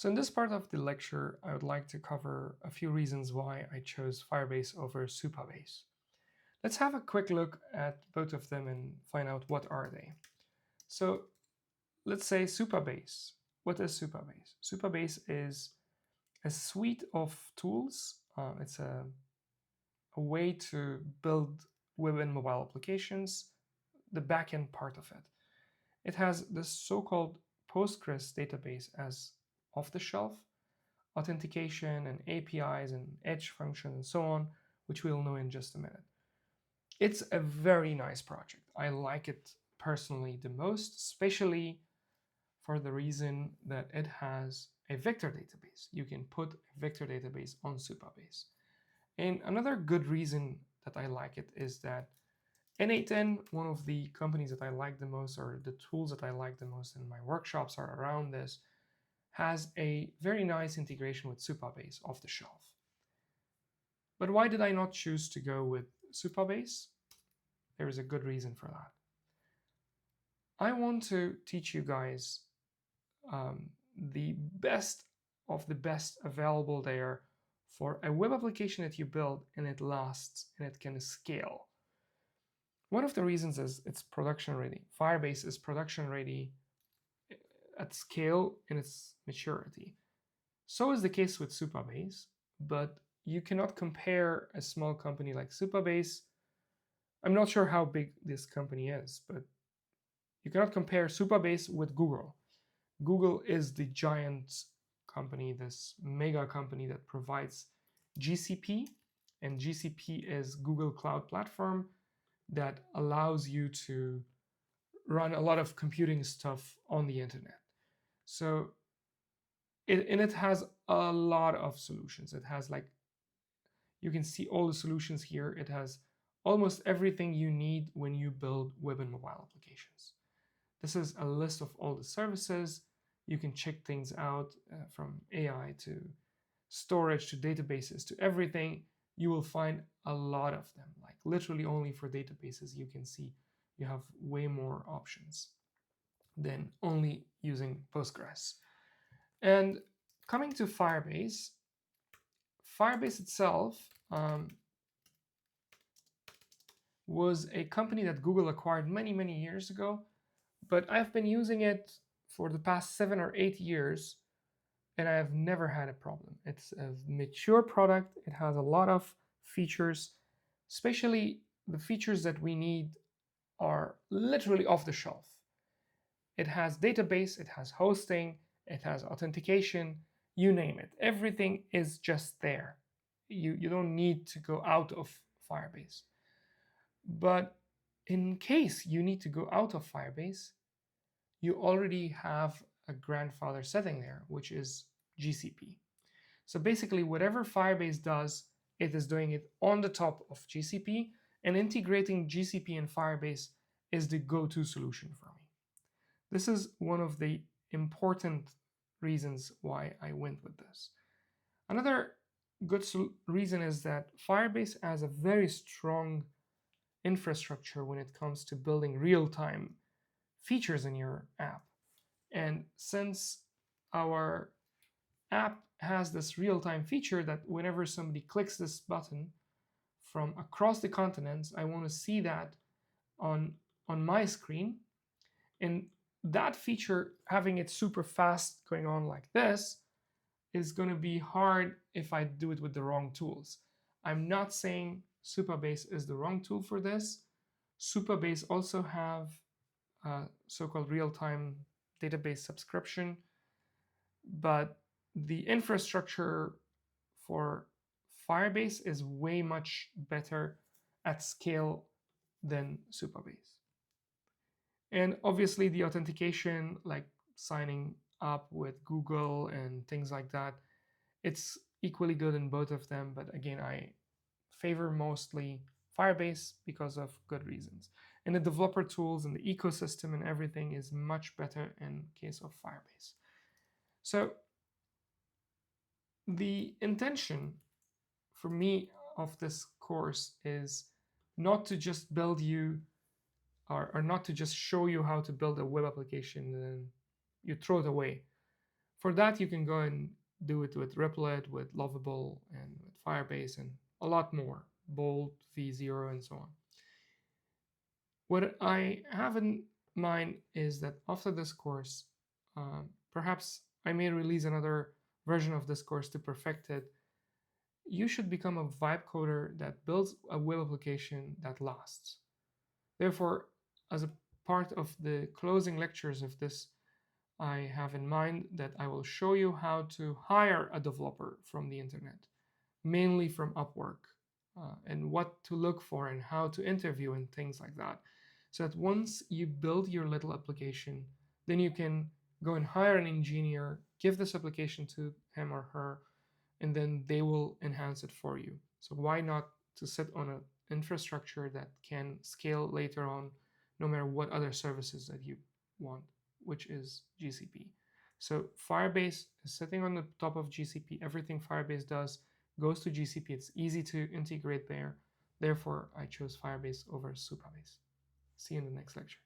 So in this part of the lecture, I would like to cover a few reasons why I chose Firebase over Supabase. Let's have a quick look at both of them and find out what are they. So let's say Supabase. What is Supabase? Supabase is a suite of tools. It's a way to build web and mobile applications, the backend part of it. It has this so-called Postgres database as off-the-shelf, authentication and APIs and edge functions and so on, which we'll know in just a minute. It's a very nice project. I like it personally the most, especially for the reason that it has a vector database. You can put a vector database on Supabase. And another good reason that I like it is that N8N, one of the companies that I like the most, or the tools that I like the most, and my workshops are around this, has a very nice integration with Supabase off the shelf. But why did I not choose to go with Supabase? There is a good reason for that. I want to teach you guys the best of the best available there for a web application that you build and it lasts and it can scale. One of the reasons is it's production ready. Firebase is production ready at scale in its maturity. So is the case with Supabase, but you cannot compare a small company like Supabase. I'm not sure how big this company is, but you cannot compare Supabase with Google. Google is the giant company, this mega company that provides GCP, and GCP is Google Cloud Platform that allows you to run a lot of computing stuff on the internet. So it has a lot of solutions. It has, like, you can see all the solutions here. It has almost everything you need when you build web and mobile applications. This is a list of all the services. You can check things out from AI to storage to databases to everything. You will find a lot of them, like literally only for databases. You can see you have way more options than only using Postgres. And coming to Firebase, Firebase itself was a company that Google acquired many, many years ago, but I've been using it for the past 7 or 8 years, and I have never had a problem. It's a mature product. It has a lot of features, especially the features that we need are literally off the shelf. It has database, it has hosting, it has authentication, you name it. Everything is just there. You don't need to go out of Firebase. But in case you need to go out of Firebase, you already have a grandfather setting there, which is GCP. So basically, whatever Firebase does, it is doing it on the top of GCP, and integrating GCP and Firebase is the go-to solution for me. This is one of the important reasons why I went with this. Another good reason is that Firebase has a very strong infrastructure when it comes to building real-time features in your app. And since our app has this real-time feature that whenever somebody clicks this button from across the continents, I want to see that on my screen. And that feature, having it super fast going on like this, is going to be hard if I do it with the wrong tools. I'm not saying Supabase is the wrong tool for this. Supabase also have so-called real-time database subscription, but the infrastructure for Firebase is way much better at scale than Supabase. And obviously the authentication, like signing up with Google and things like that, it's equally good in both of them. But again, I favor mostly Firebase because of good reasons. And the developer tools and the ecosystem and everything is much better in case of Firebase. So the intention for me of this course is not to just build you or not to just show you how to build a web application and then you throw it away. For that, you can go and do it with Replit, with Lovable, and with Firebase, and a lot more, Bolt, V0, and so on. What I have in mind is that after this course, perhaps I may release another version of this course to perfect it. You should become a vibe coder that builds a web application that lasts. Therefore, as a part of the closing lectures of this, I have in mind that I will show you how to hire a developer from the internet, mainly from Upwork, and what to look for and how to interview and things like that. So that once you build your little application, then you can go and hire an engineer, give this application to him or her, and then they will enhance it for you. So why not to sit on an infrastructure that can scale later on, no matter what other services that you want, which is GCP. So Firebase is sitting on the top of GCP. Everything Firebase does goes to GCP. It's easy to integrate there. Therefore, I chose Firebase over Supabase. See you in the next lecture.